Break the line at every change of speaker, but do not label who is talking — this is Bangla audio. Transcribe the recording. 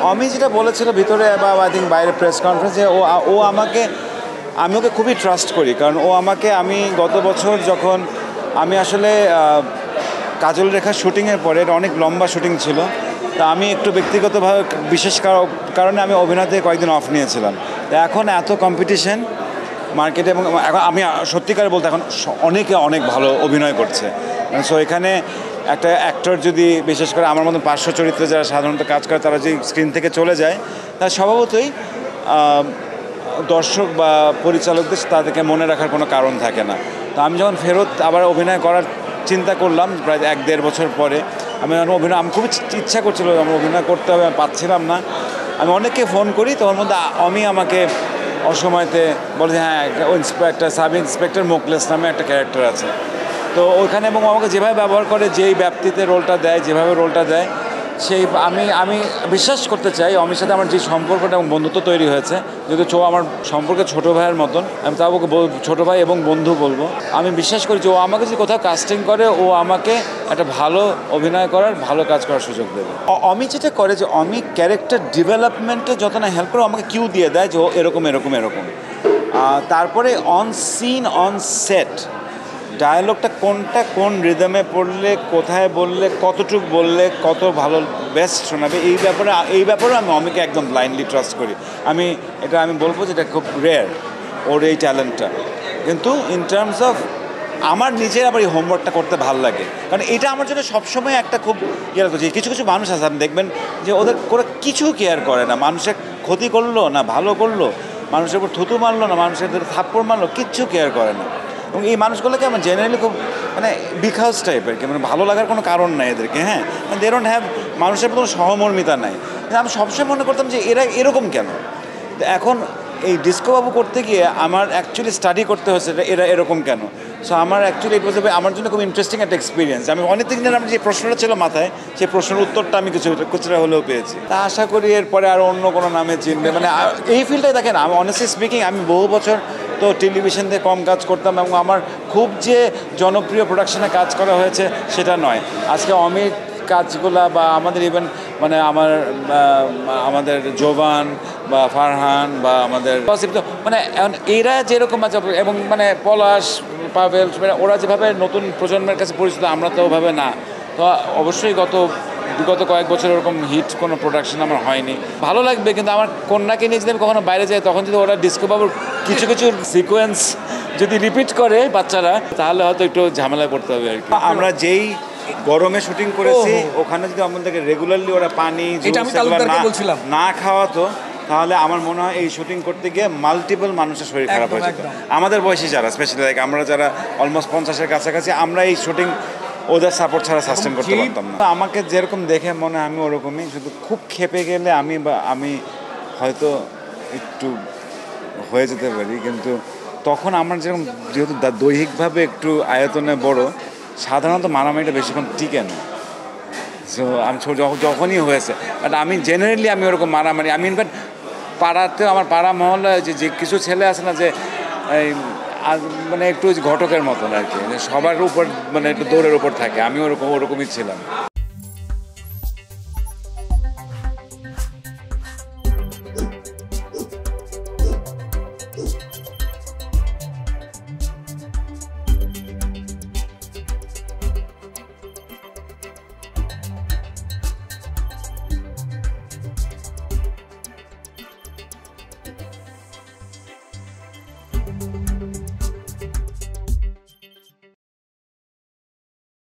আমি যেটা বলেছিল ভিতরে বা আই থিঙ্ক বাইরে প্রেস কনফারেন্সে ও আমাকে আমি ওকে খুবই ট্রাস্ট করি, কারণ ও আমাকে আমি গত বছর যখন আমি আসলে কাজল রেখার শুটিংয়ের পরে এটা অনেক লম্বা শুটিং ছিল, তা আমি একটু ব্যক্তিগতভাবে বিশেষ কারণে আমি অভিনয় থেকে কয়েকদিন অফ নিয়েছিলাম। তো এখন এত কম্পিটিশন মার্কেটে এবং এখন আমি সত্যিকারে বলতে এখন অনেকে অনেক ভালো অভিনয় করছে। সো এখানে একটা অ্যাক্টর যদি বিশেষ করে আমার মতন পার্শ্ব চরিত্রে যারা সাধারণত কাজ করে তারা যদি স্ক্রিন থেকে চলে যায়, তার স্বভাবতই দর্শক বা পরিচালকদের তাদেরকে মনে রাখার কোনো কারণ থাকে না। তো আমি যখন ফেরত আবার অভিনয় করার চিন্তা করলাম প্রায় 1-1.5 বছর পরে, আমি খুবই ইচ্ছা করছিল আমার অভিনয় করতে হবে, আমি পাচ্ছিলাম না। আমি অনেককে ফোন করি, তোমার মধ্যে আমি আমাকে অসময়তে বলে যে হ্যাঁ সাব ইন্সপেক্টর মোকলেস নামে একটা ক্যারেক্টার আছে। তো ওইখানে এবং আমাকে যেভাবে ব্যবহার করে, যেই ব্যাপ্তিতে রোলটা দেয়, যেভাবে রোলটা দেয়, সেই আমি বিশ্বাস করতে চাই অমির সাথে আমার যে সম্পর্কটা এবং বন্ধুত্ব তৈরি হয়েছে, যেহেতু আমার সম্পর্কে ছোটো ভাইয়ের মতন, আমি তাও ওকে ছোটো ভাই এবং বন্ধু বলবো। আমি বিশ্বাস করি যে ও আমাকে যদি কোথাও কাস্টিং করে, ও আমাকে একটা ভালো অভিনয় করার, ভালো কাজ করার সুযোগ দেবে। অমি যেটা করে যে অমি ক্যারেক্টার ডেভেলপমেন্টে যত না হেল্প করে, আমাকে কিউ দিয়ে দেয় যে ও এরকম এরকম এরকম। তারপরে অন সিন অন সেট ডায়ালগটা কোনটা কোন রিদমে পড়লে, কোথায় বললে, কতটুকু বললে কত ভালো বেস্ট শোনাবে, এই ব্যাপারে আমি অমিকে একদম ব্লাইন্ডলি ট্রাস্ট করি। আমি বলবো যে এটা খুব রেয়ার ওর এই ট্যালেন্টটা। কিন্তু ইন টার্মস অফ আমার নিজের আবার এই হোমওয়ার্কটা করতে ভালো লাগে, কারণ এটা আমার জন্য সবসময় একটা খুব ইয়ে লাগতো যে কিছু কিছু মানুষ আছে আপনি দেখবেন যে ওরা কিছু কেয়ার করে না, মানুষের ক্ষতি করলো না ভালো করলো, মানুষের উপর থুতু মারলো না, মানুষের থাপ্পড় মারলো, কিচ্ছু কেয়ার করে না। এবং এই মানুষগুলোকে আমার জেনারেলি খুব বিখাউজ টাইপের, কি ভালো লাগার কোনো কারণ নাই এদেরকে। হ্যাঁ, দে ডোন্ট হ্যাভ, মানুষের কোনো সহমর্মিতা নাই। আমি সবসময় মনে করতাম যে এরা এরকম কেন। এখন এই ডিস্কোবাবু করতে গিয়ে আমার অ্যাকচুয়ালি স্টাডি করতে হচ্ছে এরা এরকম কেন। সো আমার অ্যাকচুয়ালি ইট ওয়াজ আমার জন্য খুব ইন্টারেস্টিং একটা এক্সপিরিয়েন্স। আমি অনেক দিনের আমার যে প্রশ্নটা ছিল মাথায়, সেই প্রশ্নের উত্তরটা আমি কিছুটা হলেও পেয়েছি। তা আশা করি এরপরে আর অন্য কোনো নামে চিনবে। এই ফিল্ডটাই দেখেন, আমি অনেস্টলি স্পিকিং আমি বহু বছর তো টেলিভিশন দিয়ে কম কাজ করতাম, এবং আমার খুব যে জনপ্রিয় প্রোডাকশনে কাজ করা হয়েছে সেটা নয়। আজকে অমিত কাজগুলা বা আমাদের ইভেন আমাদের জোবান বা ফারহান বা আমাদের এরা যেরকম আছে, এবং পলাশ পাভেল ওরা যেভাবে নতুন প্রজন্মের কাছে পরিচিত, আমরা তো ওভাবে না। তো অবশ্যই বিগত কয়েক বছর ওরকম হিট কোনো প্রোডাকশন আমার হয়নি। ভালো লাগবে, কিন্তু আমার কন্যাকে নিয়ে যদি আমি কখনো বাইরে যাই, তখন যদি ওরা ডিস্কোবাবুর কিছু কিছু সিকোয়েন্স যদি রিপিট করে বাচ্চারা, তাহলে হয়তো একটু ঝামেলায় পড়তে হবে আর কি। আমরা যেই গরমে শুটিং করেছি, ওখানে যদি আমাদেরকে রেগুলারলি ওরা পানি না খাওয়াতো, তাহলে আমার মনে হয় এই শুটিং করতে গিয়ে মাল্টিপল মানুষের শরীর খারাপ হয়ে যেত। আমাদের বয়সী যারা, স্পেশালি আমরা যারা অলমোস্ট 50-এর কাছাকাছি, আমরা এই শুটিং ওদের সাপোর্ট ছাড়া সাস্টেন করতে পারতাম না। আমাকে যেরকম দেখে মনে হয় আমি ওরকমই, শুধু খুব খেপে গেলে আমি হয়তো একটু হয়ে যেতে পারি, কিন্তু তখন আমার যেহেতু দৈহিকভাবে একটু আয়তনে বড়, সাধারণত মারামারিটা বেশিক্ষণ টিকে না। সো আমি যখনই হয়েছে, বাট আমি জেনারেলি ওরকম মারামারি, আমি ইনফ্যাক্ট পাড়াতে, আমার পাড়া মহল্লায় যে কিছু ছেলে আছে না, যে একটু ঘটকের মতন আর কি, সবার উপর একটু দৌড়ের উপর থাকে, আমি ওরকমই ছিলাম।